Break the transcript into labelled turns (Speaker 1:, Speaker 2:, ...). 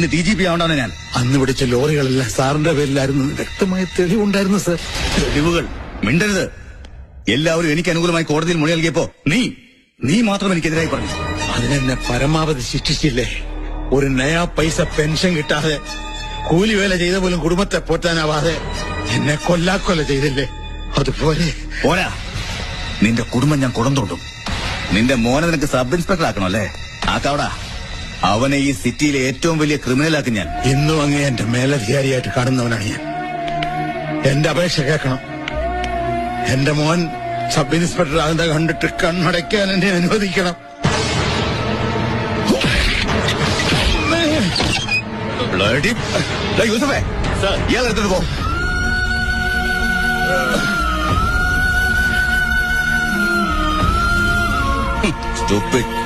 Speaker 1: DGP ആവണ്ടാണ് ഞാൻ.
Speaker 2: അന്ന് പിടിച്ച ലോറികളെല്ലാം സാറിന്റെ പേരിലായിരുന്നു. വ്യക്തമായ തെളിവുണ്ടായിരുന്നു സർ.
Speaker 1: തെളിവുകൾ മിണ്ടരുത്. എല്ലാവരും എനിക്ക് അനുകൂലമായി കോടതിയിൽ മൊഴി നൽകിയപ്പോ നീ മാത്രം എനിക്കെതിരായി പറഞ്ഞു.
Speaker 2: അതിനെന്നെ പരമാവധി ശിക്ഷിച്ചില്ലേ? ഒരു നയാ പൈസ പെൻഷൻ കിട്ടാതെ കൂലിവേല ചെയ്ത പോലും കുടുംബത്തെ പോറ്റാനാവാതെ എന്നെ കൊല്ലാക്കൊല ചെയ്തില്ലേ? അതുപോലെ
Speaker 1: പോരാ, നിന്റെ കുടുംബം ഞാൻ കുടം തോണ്ടും. നിന്റെ മോനെ നിനക്ക് സബ് ഇൻസ്പെക്ടർ ആക്കണം അല്ലേ? ആക്കാവടാ. അവനെ ഈ സിറ്റിയിലെ ഏറ്റവും വലിയ ക്രിമിനലാക്കും ഞാൻ.
Speaker 2: ഇന്നും അങ്ങ് എന്റെ മേലധികാരിയായിട്ട് കാണുന്നവനാണ് ഞാൻ. എന്റെ അപേക്ഷ കേൾക്കണം. എന്റെ മോൻ സബ് ഇൻസ്പെക്ടർ ആകുന്ന കണ്ടിട്ട് കണ്ണടയ്ക്കാൻ എന്നെ അനുവദിക്കണം.
Speaker 1: യൂസഫേ, ഇയാൾ എടുത്തിട്ട് പോ. Stupid.